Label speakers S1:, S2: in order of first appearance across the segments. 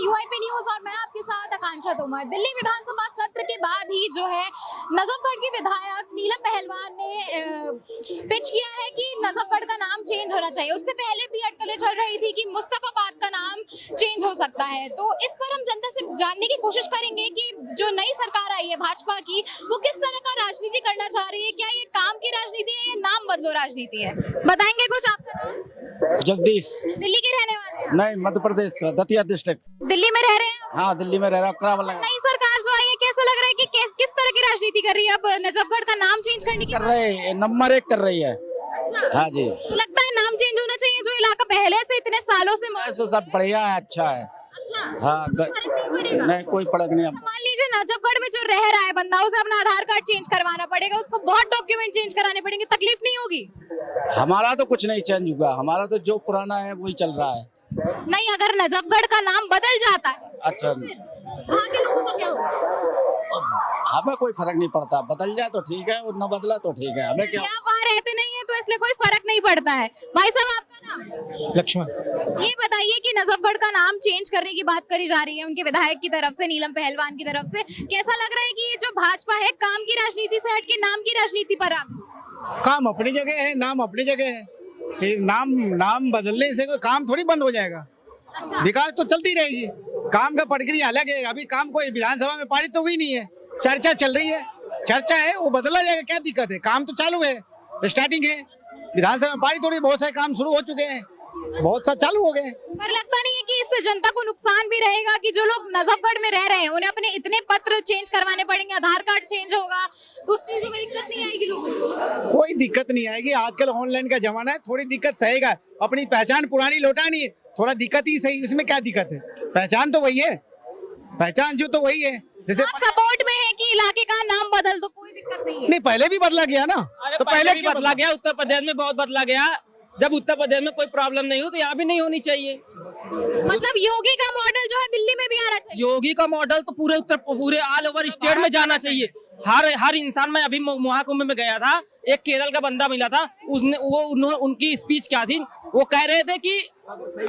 S1: UIP news और मैं आपके साथ आकांक्षा तोमर। दिल्ली विधानसभा सत्र के बाद ही जो है नजफगढ़ के विधायक नीलम पहलवान ने पिच किया है कि नजफगढ़ का नाम चेंज होना चाहिए। उससे पहले भी अटकलें चल रही थी कि मुस्तफाबाद का नाम चेंज हो सकता है। तो इस पर हम जनता से जानने की कोशिश करेंगे कि जो नई सरकार आई है भाजपा की, वो किस तरह का राजनीति करना चाह रही है। क्या ये काम की राजनीति है या नाम बदलो राजनीति है? बताएंगे कुछ आपका नाम?
S2: जगदीश।
S1: दिल्ली के रहने वाले हैं?
S2: नहीं, मध्य प्रदेश का, दतिया डिस्ट्रिक्ट।
S1: दिल्ली में रह रहे हैं?
S2: हाँ, दिल्ली में रह रहा हूँ।
S1: नई सरकार जो आई है, कैसा लग रहा है कि किस तरह की राजनीति कर रही है? अब नजफगढ़ का नाम चेंज करने की
S2: कर रहे हैं, नंबर 1 कर रही है।
S1: अच्छा।
S2: हाँ जी।
S1: तो लगता है नाम चेंज होना चाहिए, जो इलाका पहले से इतने सालों से
S2: ऐसा सब बढ़िया है, अच्छा है।
S1: अच्छा।
S2: हाँ,
S1: फर्क नहीं पड़ेगा?
S2: नहीं, कोई फर्क नहीं।
S1: मान लीजिए नजफगढ़ में जो रह रहा है बंदा, उसे अपना आधार कार्ड चेंज करवाना पड़ेगा, उसको बहुत डॉक्यूमेंट चेंज कराने पड़ेंगे, तकलीफ नहीं होगी?
S2: हमारा तो कुछ नहीं चेंज हुआ, हमारा तो जो पुराना है वही चल रहा है।
S1: नहीं, अगर नजफगढ़ का नाम बदल जाता है
S2: अच्छा,
S1: वहाँ के लोगों का क्या होगा?
S2: हमें कोई फर्क नहीं पड़ता, बदल जाए तो ठीक है और न बदला तो ठीक है, हमें क्या।
S1: आप वहाँ रहते नहीं है तो इसलिए कोई फर्क नहीं पड़ता है। भाई साहब, आपका नाम?
S3: लक्ष्मण।
S1: ये बताइए कि नजफगढ़ का नाम चेंज करने की बात करी जा रही है उनके विधायक की तरफ से, नीलम पहलवान की तरफ से। कैसा लग रहा है कि ये जो भाजपा है काम की राजनीति से हटके नाम की राजनीति पर आ गई?
S3: काम अपनी जगह है, नाम अपनी जगह है। फिर नाम बदलने से कोई काम थोड़ी बंद हो जाएगा।
S1: अच्छा।
S3: विकास तो चलती रहेगी। काम का प्रक्रिया अलग है। अभी काम कोई विधानसभा में पारित तो हुई नहीं है, चर्चा चल रही है। चर्चा है, वो बदला जाएगा, क्या दिक्कत है? काम तो चालू है, स्टार्टिंग है। विधानसभा में पारित हो रही, बहुत सारे काम शुरू हो चुके हैं, बहुत सारे चालू हो गए।
S1: पर लगता नहीं है कि इससे जनता को नुकसान भी रहेगा कि जो लोग नजफगढ़ में रह रहे हैं उन्हें अपने इतने पत्र चेंज करवाने पड़ेंगे, आधार कार्ड चेंज होगा, तो उस चीजों में दिक्कत नहीं आएगी लोगों को?
S3: कोई दिक्कत नहीं आएगी। आजकल ऑनलाइन का जमाना है, थोड़ी दिक्कत सहेगा। अपनी पहचान पुरानी लौटानी है, थोड़ा दिक्कत ही सही, उसमें क्या दिक्कत है? पहचान तो वही है, पहचान जो तो वही है। जैसे
S1: आप सपोर्ट में है कि इलाके का नाम बदल दो, कोई दिक्कत नहीं है?
S3: नहीं, पहले भी बदला गया ना। तो पहले
S4: भी बदला गया, उत्तर प्रदेश में बहुत बदला गया। जब उत्तर प्रदेश में कोई प्रॉब्लम नहीं हो तो यहाँ भी नहीं होनी चाहिए।
S1: मतलब योगी का मॉडल जो है दिल्ली में भी आना चाहिए?
S4: योगी का मॉडल तो पूरे ऑल ओवर स्टेट में जाना चाहिए। हर इंसान, में अभी महाकुंभ में गया था, एक केरल का बंदा मिला था, उनकी स्पीच क्या थी? वो कह रहे थे कि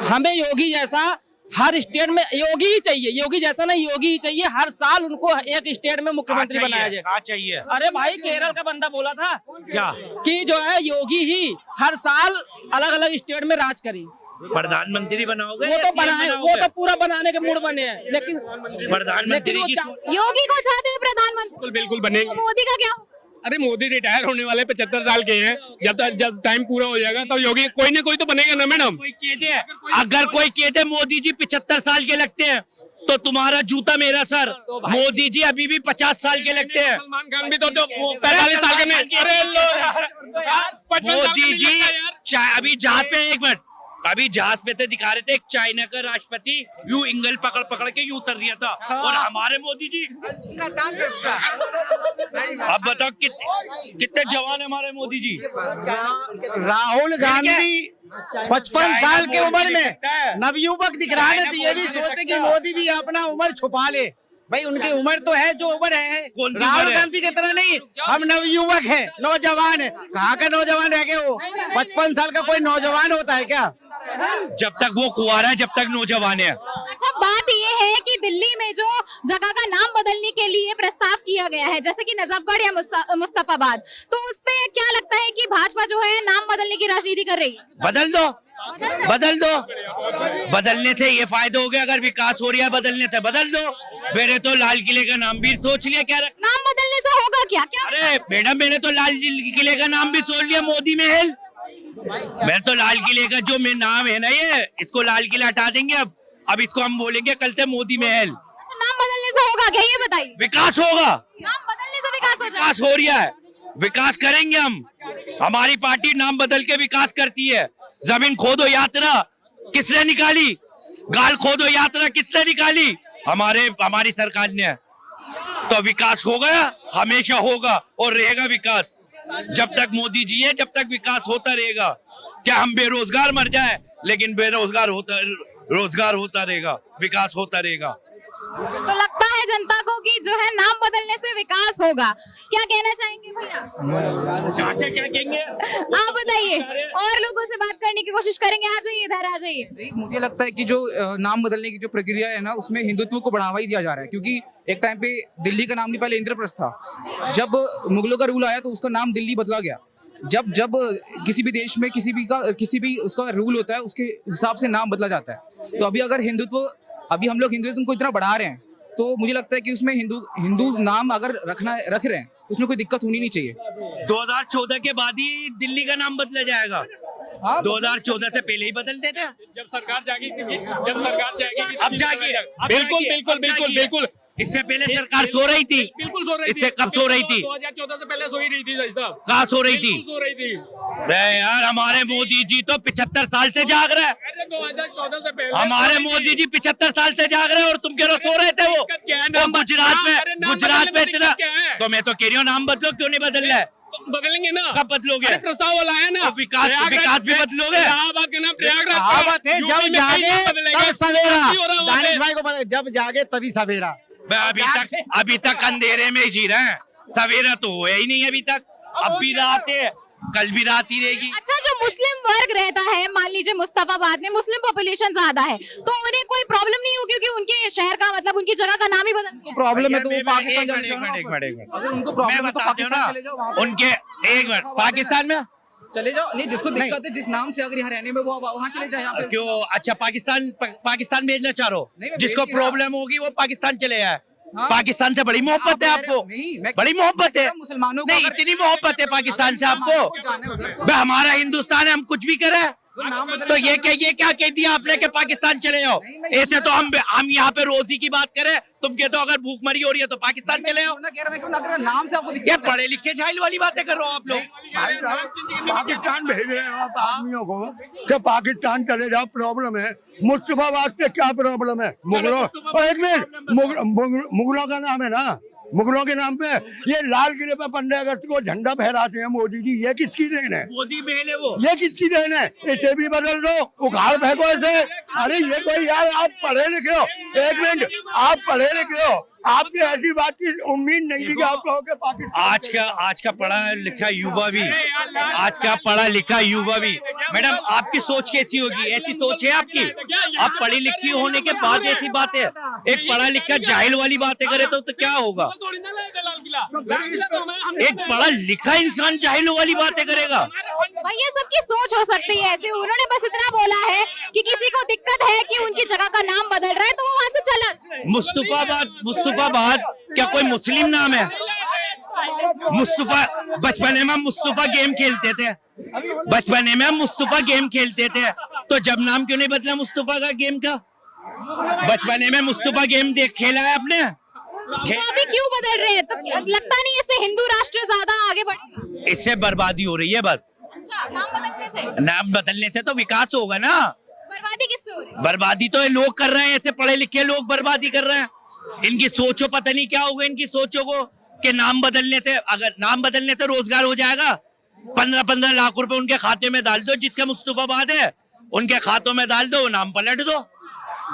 S4: हमें योगी जैसा हर स्टेट में योगी ही चाहिए, योगी जैसा नहीं, योगी ही चाहिए। हर साल उनको एक स्टेट में मुख्यमंत्री बनाया जाए।
S5: कहाँ चाहिए?
S4: अरे भाई, केरल का बंदा बोला था
S5: क्या
S4: कि जो है योगी ही हर साल अलग अलग स्टेट में राज करें।
S5: प्रधानमंत्री बनाओगे?
S4: वो तो बनाए, वो तो पूरा बनाने के मूड बने हैं, लेकिन
S5: प्रधानमंत्री की
S1: योगी को चाहते हैं प्रधानमंत्री?
S6: बिल्कुल बनेंगे।
S1: तो मोदी का क्या होगा?
S6: अरे मोदी रिटायर होने वाले 75 साल के हैं। जब टाइम पूरा हो जाएगा तब योगी कोई ना कोई तो बनेगा ना मैडम।
S5: अगर कोई कहते मोदी जी 75 साल के लगते हैं तो तुम्हारा जूता मेरा सर। मोदी जी अभी भी 50 साल के लगते हैं।
S6: सलमान खान भी तो 45 साल के नहीं। अरे
S5: मोदी जी अभी जहाज पे, एक मिनट, अभी जहाज पे थे, दिखा रहे थे एक चाइना का राष्ट्रपति यूं इंगल पकड़ पकड़ के यूं उतर रहा था, और हमारे मोदी जी अब बताओ कितने जवान है हमारे मोदी जी।
S3: राहुल गांधी 55 साल की उम्र में नवयुवक दिख रहा है, तो ये भी सोचते कि मोदी भी अपना उम्र छुपा ले। भाई, उनकी उम्र तो है जो उम्र है, राहुल गांधी की तरह नहीं। हम नवयुवक हैं, नौजवान है। कहाँ का नौजवान रह गए? वो 55 साल का कोई नौजवान होता है क्या?
S5: जब तक वो कुंवारा है, जब तक नौजवान है।
S1: अच्छा, बात ये है कि दिल्ली में जो जगह का नाम बदलने के लिए प्रस्ताव किया गया है, जैसे कि नजफगढ़ या मुस्तफाबाद, तो उस पे क्या लगता है कि भाजपा जो है नाम बदलने की राजनीति कर रही है?
S5: बदल दो, बदल दो। बदलने से ये फायदा हो गया, अगर विकास हो रहा है बदलने से बदल दो। मेरे तो लाल किले का नाम भी सोच लिया। क्या
S1: नाम बदलने से होगा क्या?
S5: अरे मैडम, मैंने तो लाल किले का नाम भी सोच लिया, मोदी महल। मैं तो लाल किले का जो मेरा नाम है ना, ये इसको लाल किला हटा देंगे। अब इसको हम बोलेंगे कल से मोदी महल।
S1: अच्छा, नाम बदलने से होगा क्या, ये बताइए?
S5: विकास होगा,
S1: नाम बदलने से विकास हो जाएगा?
S5: विकास हो रहा है, विकास करेंगे हम। हमारी पार्टी नाम बदल के विकास करती है। जमीन खोदो यात्रा किसने निकाली? गाल खोदो यात्रा किसने निकाली? हमारी सरकार ने। तो विकास हो गया, हमेशा होगा और रहेगा विकास। जब तक मोदी जी है, जब तक विकास होता रहेगा। क्या हम बेरोजगार मर जाए? लेकिन रोजगार होता रहेगा, विकास होता रहेगा।
S1: तो लगता है जनता को कि जो है नाम बदलने से विकास होगा, क्या कहना चाहेंगे भैया?
S5: चाचा क्या कहेंगे?
S1: आप बताइए, और लोगों से बात करने की कोशिश करेंगे। आ जाइए, इधर आ जाइए।
S7: नहीं, मुझे लगता है कि जो नाम बदलने की जो प्रक्रिया है ना, उसमें हिंदुत्व को बढ़ावा ही दिया जा रहा है। क्योंकि एक टाइम पे दिल्ली का नाम नहीं, पहले इंद्रप्रस्थ था। जब मुगलों का रूल आया तो उसका नाम दिल्ली बदला गया। जब जब किसी भी देश में किसी भी उसका रूल होता है, उसके हिसाब से नाम बदला जाता है। तो अभी अगर अभी हम लोग हिंदुइज्म को इतना बढ़ा रहे हैं, तो मुझे लगता है कि उसमें हिंदू नाम अगर रख रहे हैं, उसमें कोई दिक्कत होनी नहीं चाहिए।
S5: 2014 के बाद ही दिल्ली का नाम बदला जाएगा। 2014 से पहले ही बदलते थे।
S6: जब सरकार जाएगी
S5: अब जाएगी।
S6: बिल्कुल बिल्कुल बिल्कुल बिल्कुल।
S5: इससे पहले सरकार सो रही थी।
S6: बिल्कुल सो रही थी।
S5: इससे कब सो रही थी?
S6: 2014 से पहले सो ही रही थी भाई साहब।
S5: कहाँ सो रही थी?
S6: बिल्कुल सो रही थी।
S5: अरे यार, हमारे मोदी जी तो 75 साल से जाग रहे हैं।
S6: अरे 2014 से पहले
S5: हमारे मोदी जी 75 साल से जाग रहे हैं और तुम कह रहे हो सो रहे थे वो।
S6: दिक्कत क्या है?
S5: वो गुजरात में इतना,
S6: क्या है?
S5: तो मैं तो कह रही हूँ नाम बदलो, क्यों नहीं बदल रहा है?
S6: तो बदलेंगे ना।
S5: कब बदलोगे?
S6: अरे प्रस्ताव लाया ना।
S5: तो विकास भी बदलोगे?
S6: इलाहाबाद के नाम प्रयागराज।
S3: कहावत है, जब
S6: यूपी में कहीं
S3: जागे
S6: नहीं बदलेगा।
S3: तब सवेरा।
S6: नहीं हो रहा वहाँ पे।
S3: दानिश भाई को पता है, जब जागे तभी सवेरा।
S5: अभी तक अंधेरे में जी रहे हैं। सवेरा तो हुआ ही नहीं अभी तक। अब भी रात है, कल भी रात ही रहेगी।
S1: अच्छा, जो मुस्लिम वर्ग रहता है, मान लीजिए मुस्तफाबाद में मुस्लिम पॉपुलेशन ज्यादा है, तो उन्हें कोई प्रॉब्लम नहीं होगी क्योंकि उनके शहर का मतलब उनकी जगह का नाम ही बदल।
S7: प्रॉब्लम है तो वो पाकिस्तान
S5: एक
S7: चले जाओ ना।
S5: मिनट,
S7: अगर उनको
S5: मैं
S7: प्रॉब्लम है तो
S5: बताती हूँ ना,
S7: पाकिस्तान चले जाओ। वहाँ पे
S5: उनके एक मिनट, पाकिस्तान में
S7: चले जाओ। नहीं, जिसको दिक्कत है, जिस नाम से अगर यहाँ रहने में, वो वहाँ चले जाए। यहाँ पे
S5: क्यों? अच्छा, पाकिस्तान भेजना चाह रहे
S7: नहीं,
S5: हो?
S7: मैं
S5: जिसको
S7: भेज नहीं रहा।
S5: प्रॉब्लम होगी वो पाकिस्तान चले जाए।
S7: हाँ।
S5: पाकिस्तान से बड़ी मोहब्बत है
S7: आप
S5: आपको?
S7: नहीं, मैं-
S5: बड़ी मोहब्बत है?
S7: मुसलमानों को
S5: नहीं,
S7: अगर-
S5: इतनी मोहब्बत है पाकिस्तान से
S7: मुसलमानों
S5: आपको?
S7: को जाने उधर तो-
S5: बे, हमारा हिंदुस्तान है, हम कुछ भी करें।
S7: नाम बदलने
S5: तो ये
S7: का-
S5: क्या कह दिया आपने कि पाकिस्तान चले जाओ?
S7: नहीं,
S5: ऐसे तो हम यहाँ पे रोजी की बात करें, तुम कहते हो अगर भूखमरी हो रही है तो पाकिस्तान चले जाओ।
S7: मैं कह रहा, मैं क्यों ना कह रहा, नाम से आपको दिक्कत
S5: ये
S7: है।
S5: पढ़े लिखे जाहिल वाली बातें कर रहे हो आप लोग।
S8: पाकिस्तान भेज रहे हैं आप आदमियों को कि पाकिस्तान चले जाओ, प्रॉब्लम है। मुस्तफाबाद पे क्या प्रॉब्लम है? मुगलों, और एक मिनट, मुगलों का नाम है ना, मुगलों के नाम पे ये लाल किले पे 15 अगस्त को झंडा फहराते हैं मोदी जी। ये किसकी देन है?
S5: मोदी बहन है वो।
S8: ये किसकी देन है? इसे भी बदल दो, उखाड़ फेंको ऐसे। अरे ये कोई यार, आप पढ़े लिखे हो। एक मिनट, आप पढ़े लिखे हो, आपकी ऐसी बात की उम्मीद नहीं थी कि आप कहोगे पाकिस्तान।
S5: आज का पढ़ा लिखा युवा भी, आज का पढ़ा लिखा युवा भी, मैडम आपकी सोच कैसी होगी? ऐसी सोच है आपकी? आप पढ़ी लिखी होने के बाद ऐसी बातें, एक पढ़ा लिखा जाहिल वाली बातें करे तो क्या होगा? एक पढ़ा लिखा इंसान जाहिल वाली बातें करेगा?
S1: भैया, सबकी सोच हो सकती है ऐसे। उन्होंने बस इतना बोला है कि किसी को दिक्कत है कि उनकी जगह का नाम बदल रहा है तो वो वहाँ से चला।
S5: मुस्तफाबाद क्या कोई मुस्लिम नाम है? मुस्तफा, बचपन में मुस्तफा गेम खेलते थे, बचपन में हम मुस्तफा गेम खेलते थे, तो जब नाम क्यों नहीं बदला मुस्तफा का गेम का? बचपन में मुस्तफा गेम खेला है आपने?
S1: तो अभी क्यों बदल रहे हैं? तो लगता नहीं इससे हिंदू राष्ट्र ज्यादा आगे बढ़ेगा?
S5: इससे बर्बादी हो रही है बस।
S1: अच्छा, नाम बदलने से
S5: नाम बदलने से तो विकास होगा ना।
S1: बर्बादी किससे हो रही है?
S5: बर्बादी तो ये लोग कर रहे हैं, ऐसे पढ़े लिखे लोग बर्बादी कर रहे हैं। इनकी सोचो, पता नहीं क्या होगा इनकी सोचों को कि नाम बदलने से, अगर नाम बदलने से रोजगार हो जाएगा। 15-15 लाख रुपए उनके खाते में डाल दो, जिसका मुस्तफाबाद है उनके खातों में डाल दो, नाम पलट दो,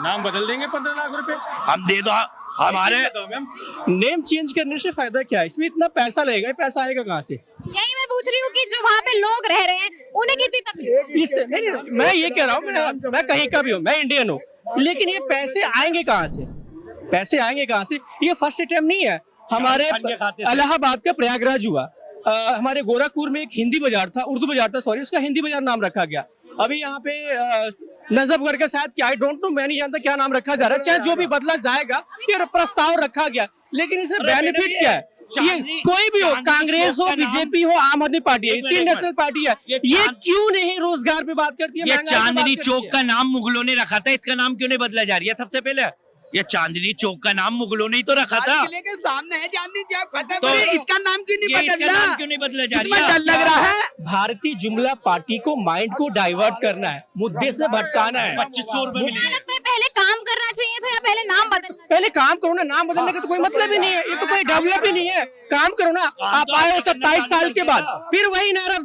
S6: नाम बदल देंगे 15 लाख रुपए।
S5: हम दे दो। हमारे
S6: नेम चेंज करने से फायदा क्या है? इसमें इतना पैसा लगेगा, पैसा आएगा कहाँ से?
S1: यही मैं पूछ रही हूँ कि जो वहाँ पे लोग रह रहे हैं उन्हें कितनी तकलीफ?
S6: नहीं, मैं ये कह रहा हूँ, मैं कहीं का भी हूँ, मैं इंडियन हूँ, लेकिन ये पैसे आएंगे कहाँ से? पैसे आएंगे कहाँ से? ये फर्स्ट अटेम्प्ट नहीं है। हमारे इलाहाबाद का प्रयागराज हुआ, हमारे गोरखपुर में एक हिंदी बाजार था, उर्दू बाजार था, सॉरी, उसका हिंदी बाजार नाम रखा गया। अभी यहाँ पे नजफगढ़ का शायद क्या, आई डोंट नो, मैं नहीं जानता क्या नाम रखा जा रहा है। चाहे जो भी बदला जाएगा, ये प्रस्ताव रखा गया, लेकिन इससे बेनिफिट क्या है? ये कोई भी हो, कांग्रेस हो, बीजेपी हो, आम आदमी पार्टी है, 3 नेशनल पार्टी है, ये क्यों नहीं रोजगार पे बात करती है?
S5: ये चांदनी चौक का नाम मुगलों ने रखा था, इसका नाम क्यों नहीं बदला जा रही है? सबसे पहले ये चांदनी चौक का नाम मुगलों ने ही तो रखा था।
S9: किले के सामने है चांदनी चौक, फतेहपुर,
S5: तो
S9: इसका नाम क्यों नहीं बदल
S5: इसका
S9: रहा?
S5: नाम क्यों नहीं बदला जा
S9: इतना
S5: रहा?
S9: डर लग रहा है।
S6: भारतीय जुमला पार्टी को माइंड को डाइवर्ट करना है, मुद्दे से भटकाना है।
S5: 2500 रुपए
S1: मुझे लगता है पहले काम करना चाहिए था या पहले नाम बदलना?
S6: पहले काम करो ना, नाम बदलने का तो कोई मतलब ही नहीं है, ये तो कोई डेवलप ही नहीं है। काम करो ना, आप आए हो 27 साल के बाद, फिर वही नारा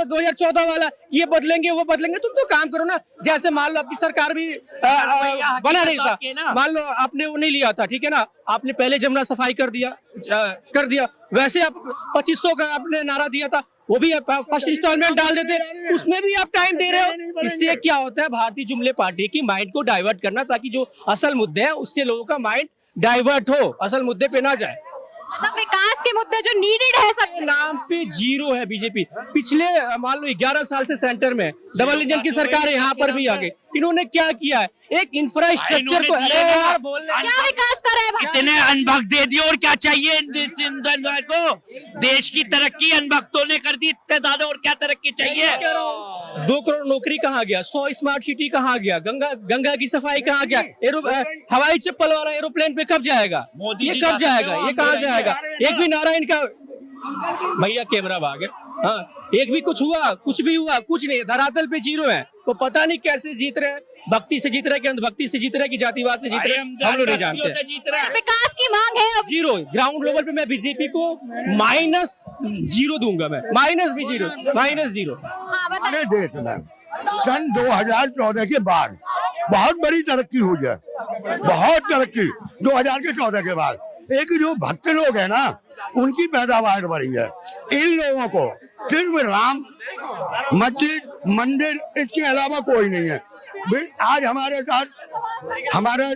S6: 2014 वाला, ये बदलेंगे वो बदलेंगे। तुम तो काम करो ना। जैसे मान लो आपकी सरकार भी बना नहीं था, मान लो आपने वो नहीं लिया था, ठीक है ना, आपने पहले जमुना सफाई कर दिया, वैसे आप 2500 का आपने नारा दिया था, वो भी आप फर्स्ट इंस्टॉलमेंट डाल देते, उसमें भी आप टाइम दे रहे हो। इससे क्या होता है, भारतीय जुमले पार्टी की माइंड को डाइवर्ट करना, ताकि जो असल मुद्दे हैं उससे लोगों का माइंड डाइवर्ट हो, असल मुद्दे पे ना जाए।
S1: मतलब विकास के मुद्दे जो नीडेड है सब
S6: नाम पे जीरो है बीजेपी। पिछले मान लो 11 साल से सेंटर में डबल इंजन की सरकार है, यहाँ पर भी आ गई। इन्होंने क्या किया है, एक इंफ्रास्ट्रक्चर को
S1: क्या विकास कर रहा है भारत?
S5: इतने अनबक दे दिए और क्या चाहिए को? देश की तरक्की अनबख्तों ने कर दी, इससे ज्यादा और क्या तरक्की चाहिए?
S6: 2 करोड़ नौकरी कहाँ गया, 100 स्मार्ट सिटी कहाँ गया, गंगा की सफाई कहाँ गया, हवाई चप्पल वाला एरोप्लेन पे कब जाएगा, ये कब जाएगा, ये कहाँ जाएगा? एक भी नारा इनका, भैया कैमरा भाग है, हाँ, एक भी कुछ हुआ, कुछ भी हुआ, कुछ नहीं, धरातल पे जीरो है। तो पता नहीं कैसे जीत रहे हैं, भक्ति से जीत रहे हैं कि अंधभक्ति से जीत रहे हैं कि जातिवाद से जीत रहे हैं, हम लोग नहीं जानते।
S1: विकास की मांग है अब।
S6: जीरो ग्राउंड लेवल पे मैं बीजेपी को -0 दूंगा, मैं -0।
S1: हाँ बताइए।
S8: हमारे देश में सन 2014 के बाद बहुत बड़ी तरक्की हुई है, बहुत तरक्की 2014 के बाद। एक जो भक्त लोग हैं ना, उनकी पैदावार बढ़ी है। इन लोगों को सिर्फ राम मस्जिद मंदिर, इसके अलावा कोई नहीं है। आज हमारे साथ हमारा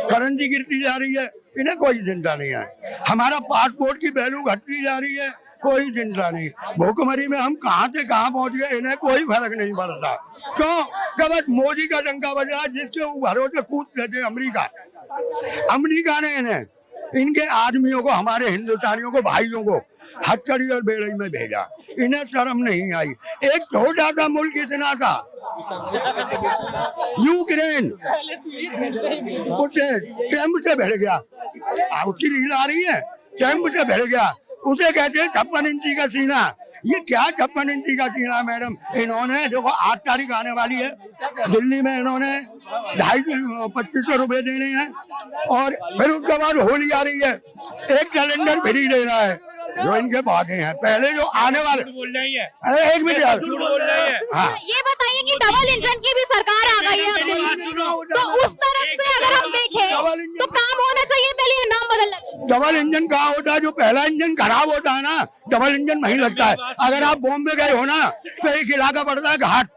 S8: करेंसी गिरती जा रही है, इन्हें कोई चिंता नहीं है। हमारा पासपोर्ट की वैल्यू घटती जा रही है, कोई चिंता नहीं। भूखमरी में हम कहां से कहां पहुंच गए, इन्हें कोई फर्क नहीं पड़ता। क्यों? बस मोदी का डंका बज रहा है, जिसके वो भरोसे कूद रहे थे अमेरिका ने इन्हें, इनके आदमियों को, हमारे हिंदुस्तानियों को, भाइयों को हथकड़ी और बेड़ई में भेजा। इन्हें शर्म नहीं आई। एक छोटा सा मुल्क इतना था यूक्रेन, उसे ट्रम्प से भिड़ गया, उसकी रील आ रही है, ट्रम्प से भिड़ गया, उसे कहते हैं 56 इंची का सीना। ये क्या 56 इंची का सीना मैडम? इन्होंने देखो 8 तारीख आने वाली है, दिल्ली में इन्होंने 250-2500 रुपए देने हैं, और फिर उसके बाद होली आ रही है, एक कैलेंडर फ्री दे रहा है, जो इनके भागे हैं। पहले जो आने वाले
S5: बोल रही है,
S8: अरे एक मिनट यार,
S5: झूठ बोल रही है।
S8: हाँ,
S1: ये बताइए कि डबल इंजन की भी सरकार आ गई है अब दिल्ली में, तो उस तरफ से अगर हम देखें तो काम होना चाहिए, पहले ये नाम बदलना चाहिए।
S8: डबल इंजन कहाँ होता है? जो पहला इंजन खराब होता है ना, डबल इंजन वहीं लगता है। अगर आप बॉम्बे गए हो ना, तो एक इलाका पड़ता है घाट,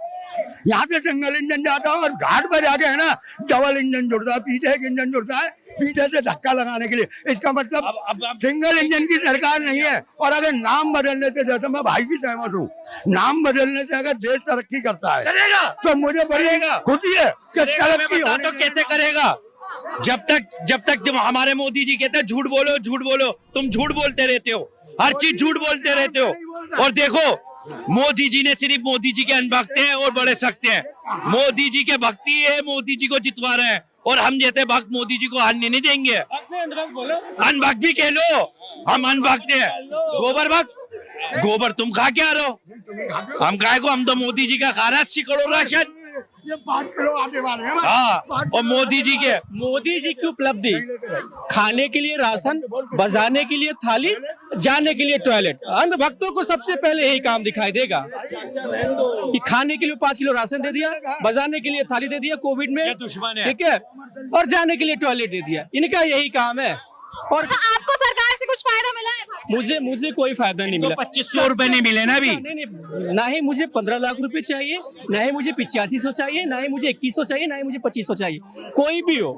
S8: यहाँ पे सिंगल इंजन जाता है, और घाट पर जाके है ना डबल इंजन जुड़ता है, पीछे एक इंजन जुड़ता है, पीछे से धक्का लगाने के लिए। इसका मतलब सिंगल इंजन की सरकार नहीं है। और अगर नाम बदलने से, जैसे मैं भाई की सहमत हूँ, नाम बदलने से अगर देश तरक्की करता है तो मुझे बड़ी खुशी है कि तरक्की
S5: तो कैसे करेगा? जब तक हमारे मोदी जी कहते हैं झूठ बोलो झूठ बोलो, तुम झूठ बोलते रहते हो, हर चीज झूठ बोलते रहते हो। और देखो, मोदी जी ने सिर्फ मोदी जी के अनभक्त हैं और बड़े सख्त हैं। मोदी जी के भक्ति है, मोदी जी को जितवा रहे हैं, और हम जैसे भक्त मोदी जी को हारने नहीं देंगे। अनभक्त भी कह लो, हम अनभक्त हैं। गोबर भक्त, गोबर तुम खा के आ रहे हो, हम खाए को, हम तो मोदी जी का खा रहे हैं 80 करोड़ राशन।
S8: ये 5 किलो आटे वाले हैं।
S5: हाँ, और मोदी जी
S6: की उपलब्धि, खाने के लिए राशन, बजाने के लिए थाली, जाने के लिए टॉयलेट। अंध भक्तों को सबसे पहले यही काम दिखाई देगा कि खाने के लिए 5 किलो राशन दे दिया, बजाने के लिए थाली दे दिया कोविड में, ठीक है, और जाने के लिए टॉयलेट दे दिया। इनका यही काम है। और
S1: अच्छा, आपको सरकार से कुछ फायदा मिला है?
S6: मुझे कोई फायदा नहीं मिला।
S5: 2500 रुपए नहीं मिले ना अभी।
S6: नहीं, ना ही मुझे 15 लाख रुपए चाहिए, ना ही मुझे 8500 चाहिए, ना ही मुझे 2100 चाहिए, ना ही मुझे 2500 चाहिए। कोई भी हो,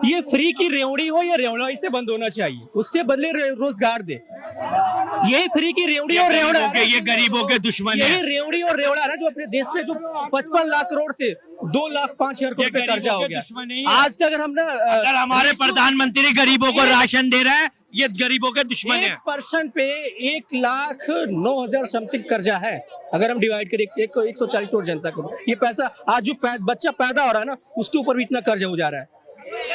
S6: ये फ्री की रेवड़ी हो या रेवड़ा, इससे बंद होना चाहिए। उसके बदले रोजगार दे। यही फ्री की रेवड़ी और रेवड़ा,
S5: ये गरीबों के दुश्मन है।
S6: यही रेवड़ी और रेवड़ा ना, जो अपने देश में जो 55 लाख करोड़ थे, 2,05,000 करोड़ रुपए कर्जा हो गया। आज का अगर हम
S5: अगर हमारे प्रधानमंत्री गरीबों को राशन दे रहे हैं, ये गरीबों के दुश्मन है।
S6: 1% पे 1,09,000 समथिंग कर्जा है। अगर हम डिवाइड करें 140 करोड़ जनता को, ये पैसा आज जो बच्चा पैदा हो रहा है ना, उसके ऊपर भी इतना कर्जा हो जा रहा है,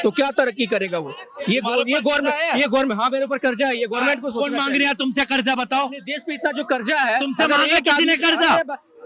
S6: तो क्या तरक्की करेगा वो? ये गवर्नमेंट, हाँ मेरे ऊपर कर्जा है, ये गवर्नमेंट को
S5: कौन मांग रहा है तुमसे कर्जा? बताओ,
S6: देश पे इतना जो कर्जा है,
S5: तुमसे मांगा किसी ने कर्जा?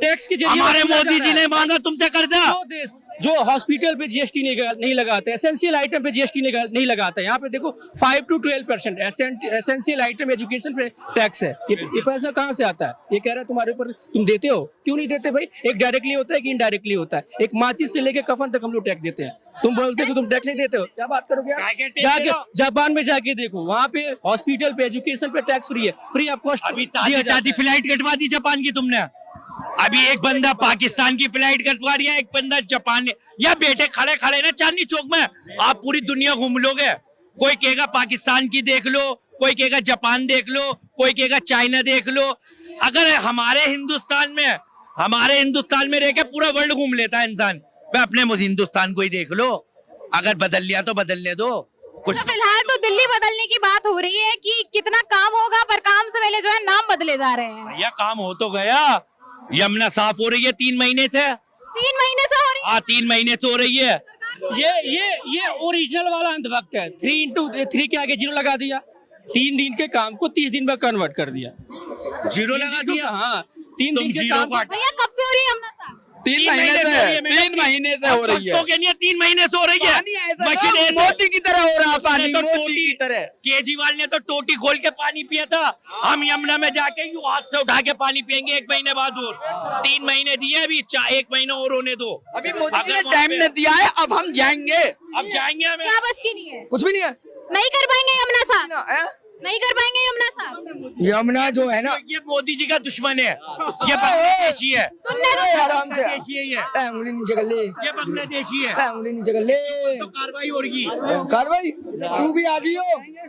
S6: टैक्स के जरिए
S5: हमारे
S6: वसूला जा
S5: मोदी
S6: रहा
S5: जी
S6: है।
S5: ने मांगा तुमसे कर्जा।
S6: जो देश जो हॉस्पिटल पे जीएसटी नहीं लगाते, एसेंशियल आइटम पे जीएसटी नहीं लगाता, यहाँ पे देखो 5 to 12% एसेंशियल आइटम एजुकेशन पे टैक्स है। ये पैसा कहाँ से आता है? ये कह रहा है तुम्हारे ऊपर, तुम देते हो, क्यों नहीं देते भाई? एक डायरेक्टली होता है कि इनडायरेक्टली होता है। एक माचिस से लेके कफन तक हम लोग टैक्स देते हैं, तुम बोलते हो कि तुम टैक्स नहीं देते हो, क्या बात करोगे आप? जाके जापान में जाके देखो, वहाँ पे हॉस्पिटल पे एजुकेशन पे टैक्स फ्री है, फ्री ऑफ कॉस्ट
S5: अभी ताजी फ्लाइट कटवा दी जापान की तुमने। अभी एक बंदा पाकिस्तान की फ्लाइट कटवा रहा है, एक बंदा जापान। या बेटे खड़े खड़े ना चांदनी चौक में, आप पूरी दुनिया घूम लोगे। कोई कहेगा पाकिस्तान की देख लो, कोई कहेगा जापान देख लो, कोई कहेगा चाइना देख लो। अगर हमारे हिंदुस्तान में रह के पूरा वर्ल्ड घूम लेता है इंसान। मैं अपने हिंदुस्तान को ही देख लो, अगर बदल लिया तो बदलने दो कुछ।
S1: तो फिलहाल तो दिल्ली बदलने की बात हो रही है कि कितना काम होगा, पर काम से पहले जो है नाम बदले जा रहे हैं।
S5: भैया काम हो तो गया, यमुना साफ हो रही है 3 महीने से।
S1: 3 महीने से हो रही है?
S5: 3 महीने से हो रही है।
S6: ये ओरिजिनल वाला अंधभक्त है। 3 के आगे 0 लगा दिया, 3 दिन के काम को 30 दिन में कन्वर्ट कर दिया।
S5: 0 लगा दिया।
S6: हाँ, 3 दिन के काम को
S1: भैया कब से हो रही है यमुना साहब?
S9: 3 महीने से 3 महीने से हो रही है।
S5: तो कहनी है 3 महीने से हो रही है। मशीन ऐसे-
S9: मोदी की तरह हो रहा है पानी,
S5: तो
S9: मोदी की तरह।
S5: केजरीवाल ने तो टोटी खोल के पानी पिया था। हम यमुना में जाके यूं हाथ से उठा के पानी पियेंगे 1 महीने बाद और। 3 महीने दिए, अभी 1 महीना और होने दो।
S9: अभी मोदी जी ने
S5: अगर
S9: टाइम
S5: वहाँ
S9: न दिया है, अब हम जाएंगे।
S5: अब जाएंगे हमें।
S1: क्या बस की नहीं है?
S9: कुछ भी नहीं है
S1: नहीं कर पाएंगे यमुना साहब,
S9: हैं?
S1: नहीं कर पाएंगे यमुना साहब।
S8: यमुना जो है ना,
S5: ये मोदी जी का दुश्मन है, ये बांग्लादेशी है।
S1: सुनने दो।
S9: आराम से
S5: बांग्लादेशी है ये।
S9: उंगली नीचे कर ले,
S5: ये बांग्लादेशी है।
S9: उंगली नीचे कर ले।
S5: तो कार्रवाई हो रही।
S9: कार्रवाई तू भी आ जियो।